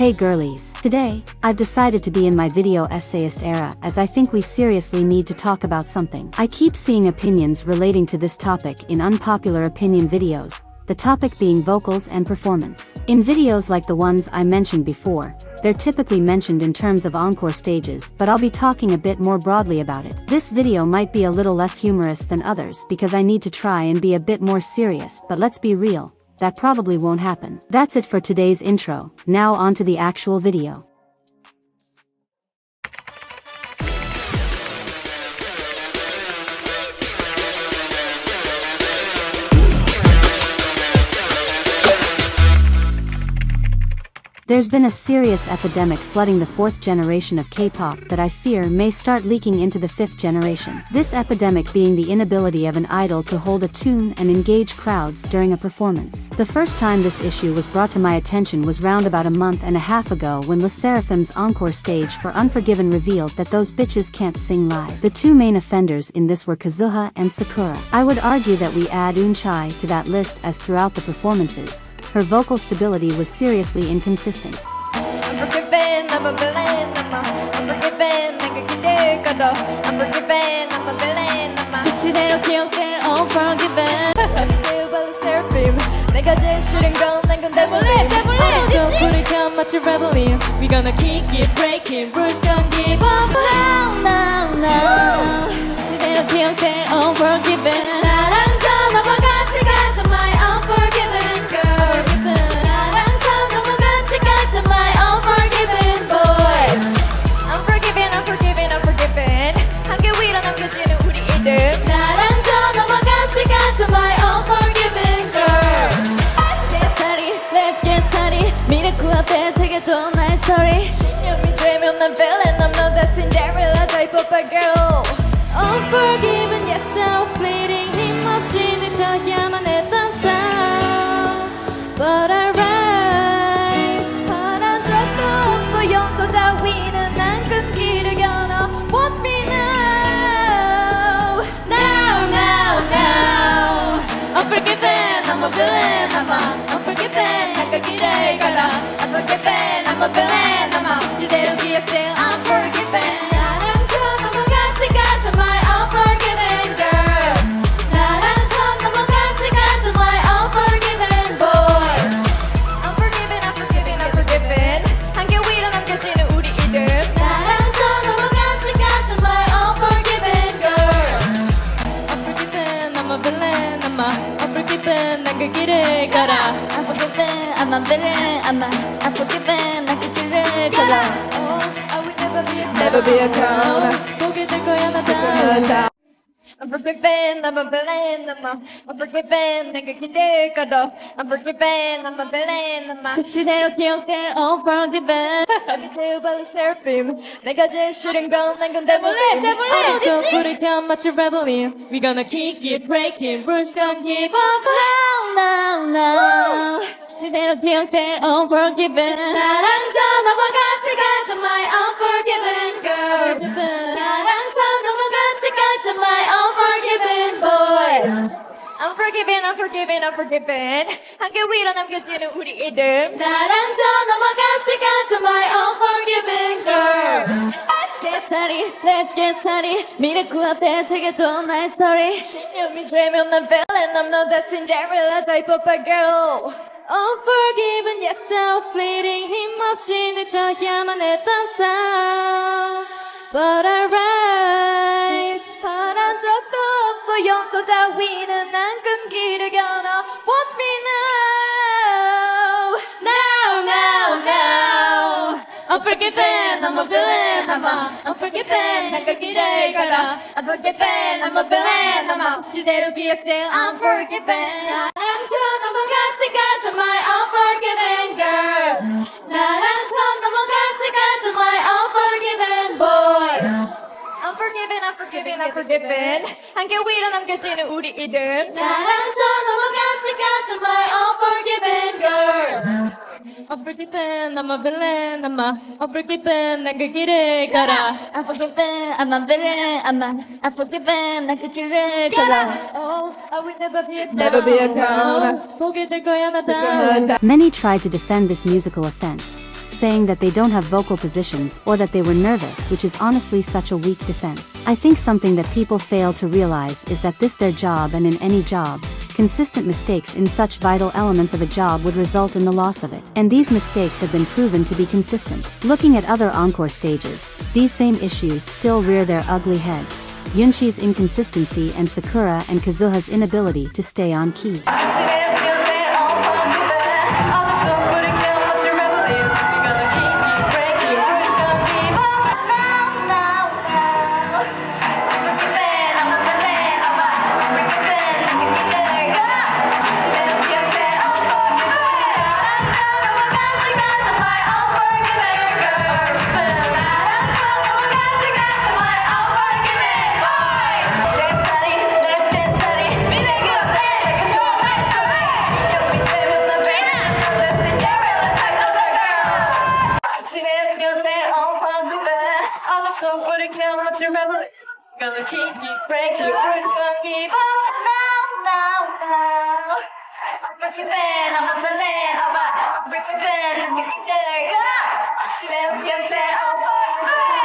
Hey girlies. Today, I've decided to be in my video essayist era as I think we seriously need to talk about something. I keep seeing opinions relating to this topic in unpopular opinion videos, the topic being vocals and performance. In videos like the ones I mentioned before, they're typically mentioned in terms of encore stages, but I'll be talking a bit more broadly about it. This video might be a little less humorous than others because I need to try and be a bit more serious, but let's be real. That probably won't happen. That's it for today's intro. Now on to the actual video. There's been a serious epidemic flooding the fourth generation of K-pop that I fear may start leaking into the fifth generation. This epidemic being the inability of an idol to hold a tune and engage crowds during a performance. The first time this issue was brought to my attention was round about a month and a half ago when ＬE_SSERAFIM's encore stage for Unforgiven revealed that those bitches can't sing live. The two main offenders in this were Kazuha and Sakura. I would argue that we add 𝖿R유치i to that list as throughout the performances, her vocal stability was seriously inconsistent. Unforgiven, I'm a villain, unforgiven, I'm a villain, 스시대로 기억될 unforgiven. sserafim, 내가 제일 싫은 건 난 건 떼물림. So put it down, match your rebellion. We gonna kick it, break it, Bruce gon' give up. No. 스시대로 기억될 unforgiven. 나랑 더 넘어가지 가자, my unforgiven girl. 나랑 더 넘어가지 가자 my unforgiven girl. Let's get started. 미라클 앞에 새겨줘 나의 story. 신념이 되면 난 villain. I'm not that Cinderella type of a girl. Unforgiven, yes I was bleeding. 힘없이 늦춰야만 했던 삶. But I write. 바란 적도 없어 용서 따위는 난 끈기를 겨눠. Want me now. Unforgiven, I'm a villain, unforgiven, 내가 길을 걸어. Unforgiven, I'm a villain, 시대로 기억될 unforgiven. 나랑 더 넘어가지 가자 my unforgiven girl. 나랑 더 넘어가지 가자 my unforgiven boy. Unforgiven, 한계 위로 남겨지는 우리 이름. 나랑 더 넘어가지 가자 my unforgiven girl. Unforgiven, I'm a villain, unforgiven, 난 그 길을 걸어. Unforgiven, I'm a villain, unforgiven, 난 그 길을 걸어. I will never be a clown. 보게 될 거야 나 Unforgiven, I'm a villain, unforgiven, 난 그 길을 걸어. Unforgiven, I'm a villain, 스시대로 기억될 unforgiven. 여기 제발 sserafim, 내가 제일 싫은 건 난 건 떼물림. So put it down, match your rebellion. We gonna kick it, break it, Bruce gon' give up. No. 시대로 기억될 unforgiven. 나랑 더 넘어가지 가자 my unforgiven girl. 나랑 더 넘어가지 가자 my unforgiven boys. Unforgiven, 한계 위로 남겨지는 우리 이름. 나랑 더 넘어가지 가자 my unforgiven girl. Let's get started. 미라클 앞에 새겨둬 나의 story. 신념이 되면 난 villain. I'm not that Cinderella type of a girl. Unforgiven, yes I was bleeding. 힘없이 늦춰야만 했던 삶. But I write. 바란 적도 없어 용서 따위는 난 끈기를 겨눠. Want me now. Unforgiven, I'm a villain, unforgiven, 난 그 길을 걸어. Unforgiven, I'm a villain, 시대로 기억될 unforgiven. 나랑 더 넘어가지 가자 my unforgiven girl. 나랑 더 넘어가지 가자 my unforgiven boy. Unforgiven, 한계 위로 남겨지는 우리 이름. 나랑 더 넘어가지 가자 my unforgiven girl. Unforgiven, I'm a villain, unforgiven, 난 그 길을 걸어. Unforgiven, I'm a villain, unforgiven, 난 그 길을 걸어. I will never be a clown. 보게 될 거야 나. Many tried to defend this musical offense, saying that they don't have vocal positions or that they were nervous, which is honestly such a weak defense. I think something that people fail to realize is that this their job, and in any job, consistent mistakes in such vital elements of a job would result in the loss of it. And these mistakes have been proven to be consistent. Looking at other encore stages, these same issues still rear their ugly heads. Yoonchi's inconsistency and Sakura and Kazuha's inability to stay on key. Gonna keep you breaking your heart for me. Now. I'm breaking bad, I'm on the land. I'm breaking bad, I'm getting there. See them get there, I'm on the land.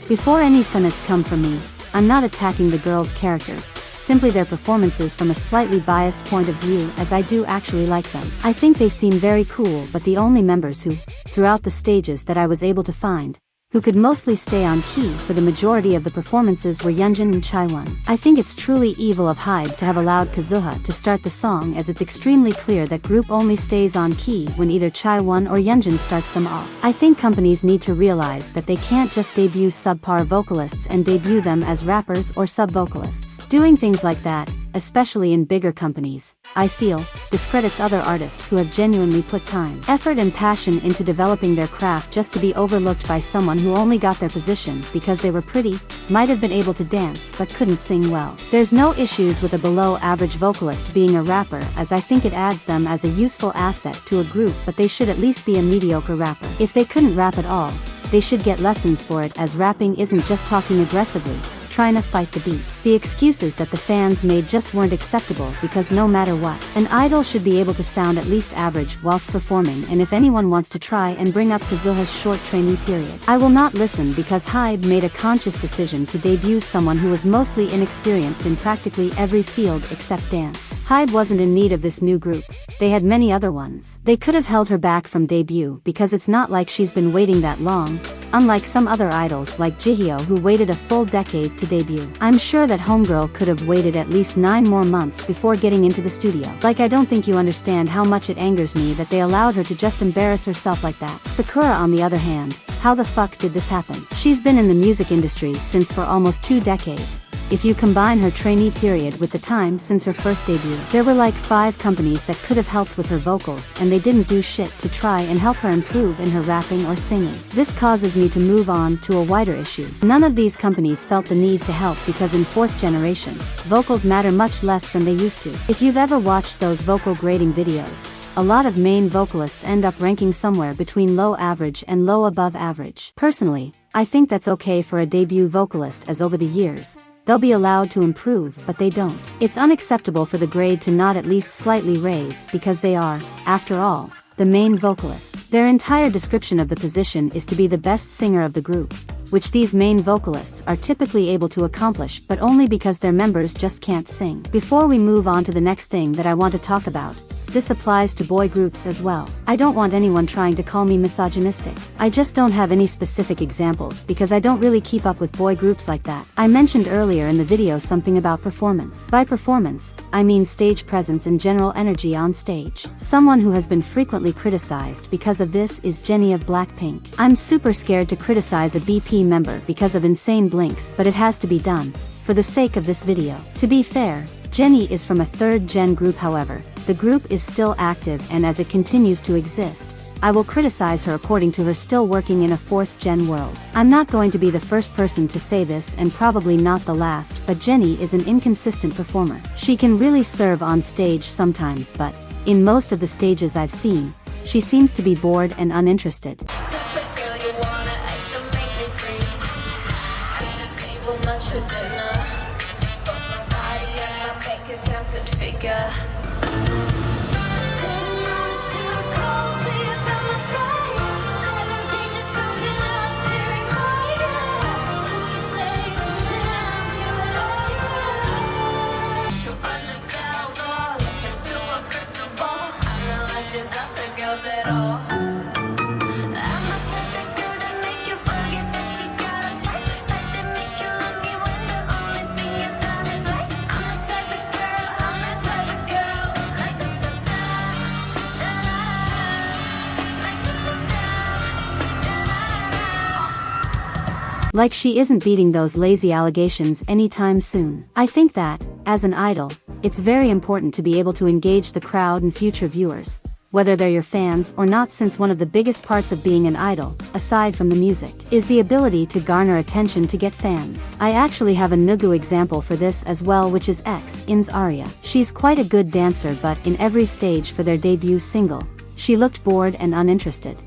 Before any funnits come from me, I'm not attacking the girls' characters, simply their performances from a slightly biased point of view, as I do actually like them. I think they seem very cool, but the only members who, throughout the stages that I was able to find, who could mostly stay on key for the majority of the performances were Yeonjun and Chaewon. I think it's truly evil of HYBE to have allowed Kazuha to start the song, as it's extremely clear that group only stays on key when either Chaewon or Yeonjun starts them off. I think companies need to realize that they can't just debut subpar vocalists and debut them as rappers or sub-vocalists. Doing things like that, especially in bigger companies, I feel, discredits other artists who have genuinely put time, effort and passion into developing their craft just to be overlooked by someone who only got their position because they were pretty, might have been able to dance but couldn't sing well. There's no issues with a below-average vocalist being a rapper, as I think it adds them as a useful asset to a group, but they should at least be a mediocre rapper. If they couldn't rap at all, they should get lessons for it, as rapping isn't just talking aggressively, trying to fight the beat. The excuses that the fans made just weren't acceptable, because no matter what, an idol should be able to sound at least average whilst performing. And if anyone wants to try and bring up Kazuha's short trainee period, I will not listen, because HYBE made a conscious decision to debut someone who was mostly inexperienced in practically every field except dance. HYBE wasn't in need of this new group, they had many other ones. They could have held her back from debut, because it's not like she's been waiting that long, unlike some other idols like Jihyo, who waited a full decade to debut. I'm sure that Homegirl could have waited at least 9 more months before getting into the studio. Like, I don't think you understand how much it angers me that they allowed her to just embarrass herself like that. Sakura, on the other hand, how the fuck did this happen? She's been in the music industry since for almost 2 decades. If you combine her trainee period with the time since her first debut, there were like 5 companies that could have helped with her vocals, and they didn't do shit to try and help her improve in her rapping or singing. This causes me to move on to a wider issue. None of these companies felt the need to help, because in 4th generation, vocals matter much less than they used to. If you've ever watched those vocal grading videos, a lot of main vocalists end up ranking somewhere between low average and low above average. Personally, I think that's okay for a debut vocalist, as over the years, they'll be allowed to improve, but they don't. It's unacceptable for the grade to not at least slightly raise, because they are, after all, the main vocalist. Their entire description of the position is to be the best singer of the group, which these main vocalists are typically able to accomplish, but only because their members just can't sing. Before we move on to the next thing that I want to talk about, this applies to boy groups as well. I don't want anyone trying to call me misogynistic. I just don't have any specific examples, because I don't really keep up with boy groups like that. I mentioned earlier in the video something about performance. By performance, I mean stage presence and general energy on stage. Someone who has been frequently criticized because of this is Jennie of Blackpink. I'm super scared to criticize a BP member because of insane blinks, but it has to be done, for the sake of this video. To be fair, Jennie is from a 3rd gen group. However, the group is still active, and as it continues to exist, I will criticize her according to her still working in a 4th gen world. I'm not going to be the first person to say this, and probably not the last, but Jennie is an inconsistent performer. She can really serve on stage sometimes, but in most of the stages I've seen, She seems to be bored and uninterested. Like she isn't beating those lazy allegations anytime soon. I think that, as an idol, it's very important to be able to engage the crowd and future viewers, whether they're your fans or not, since one of the biggest parts of being an idol, aside from the music, is the ability to garner attention to get fans. I actually have a 𝗶𝗀 example for this as well, which is 𝗶𝐸𝐻𝐼n's Aria. She's quite a good dancer, but in every stage for their debut single, she looked bored and uninterested.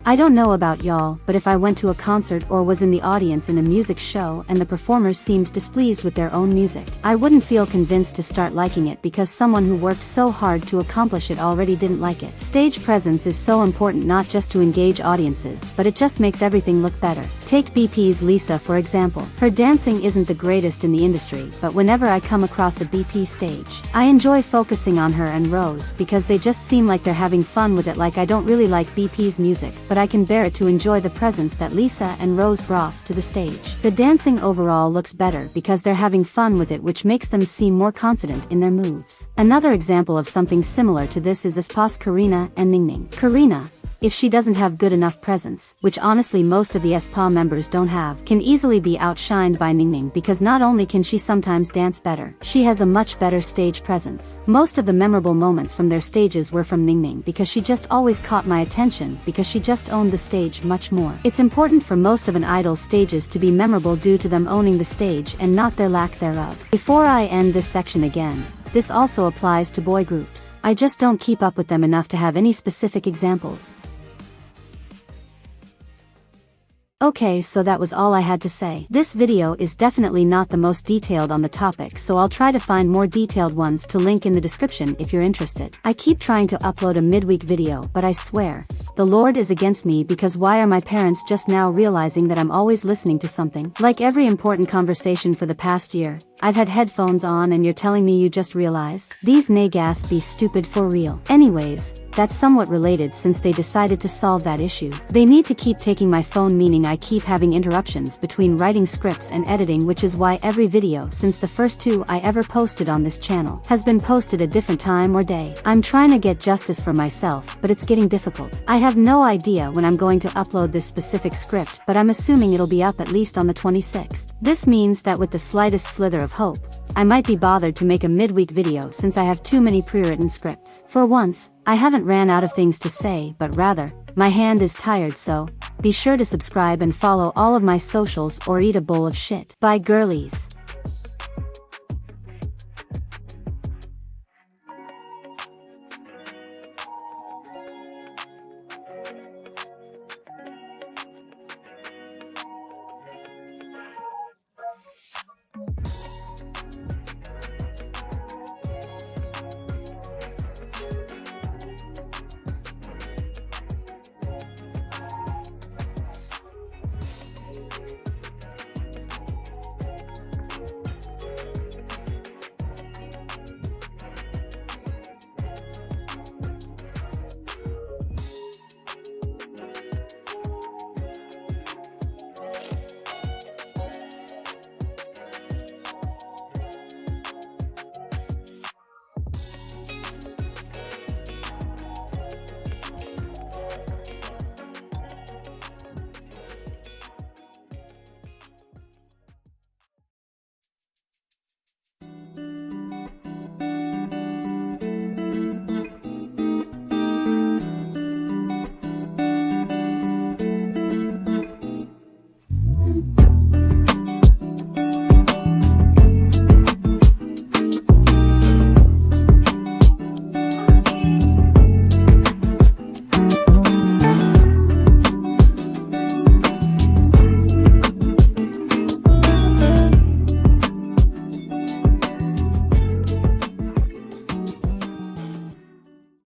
I don't know about y'all, but if I went to a concert or was in the audience in a music show and the performers seemed displeased with their own music, I wouldn't feel convinced to start liking it because someone who worked so hard to accomplish it already didn't like it. Stage presence is so important, not just to engage audiences, but it just makes everything look better. Take BP's Lisa for example. Her dancing isn't the greatest in the industry, but whenever I come across a BP stage, I enjoy focusing on her and Rose because they just seem like they're having fun with it. Like, I don't really like BP's music, but I can bear it to enjoy the presence that Lisa and Rose brought to the stage. The dancing overall looks better because they're having fun with it, which makes them seem more confident in their moves. Another example of something similar to this is 𝗃𝗀 Karina and Ningning. Karina, if she doesn't have good enough presence, which honestly most of the 𝗃𝗀 members don't have, can easily be outshined by Ningning because not only can she sometimes dance better, she has a much better stage presence. Most of the memorable moments from their stages were from Ningning because she just always caught my attention because she just owned the stage much more. It's important for most of an idol's stages to be memorable due to them owning the stage and not their lack thereof. Before I end this section again, this also applies to boy groups. I just don't keep up with them enough to have any specific examples. Okay, so that was all I had to say. This video is definitely not the most detailed on the topic, so I'll try to find more detailed ones to link in the description if you're interested. I keep trying to upload a midweek video, but I swear, the Lord is against me, because why are my parents just now realizing that I'm always listening to something? Like every important conversation for the past year, I've had headphones on and you're telling me you just realized? These niggas be stupid for real. Anyways, that's somewhat related since they decided to solve that issue. They need to keep taking my phone, meaning I keep having interruptions between writing scripts and editing, which is why every video since the first 2 I ever posted on this channel has been posted a different time or day. I'm trying to get justice for myself, but it's getting difficult. I have no idea when I'm going to upload this specific script, but I'm assuming it'll be up at least on the 26th. This means that with the slightest slither of hope, I might be bothered to make a midweek video since I have too many pre-written scripts. For once, I haven't ran out of things to say, but rather, my hand is tired, so be sure to subscribe and follow all of my socials or eat a bowl of shit. Bye girlies.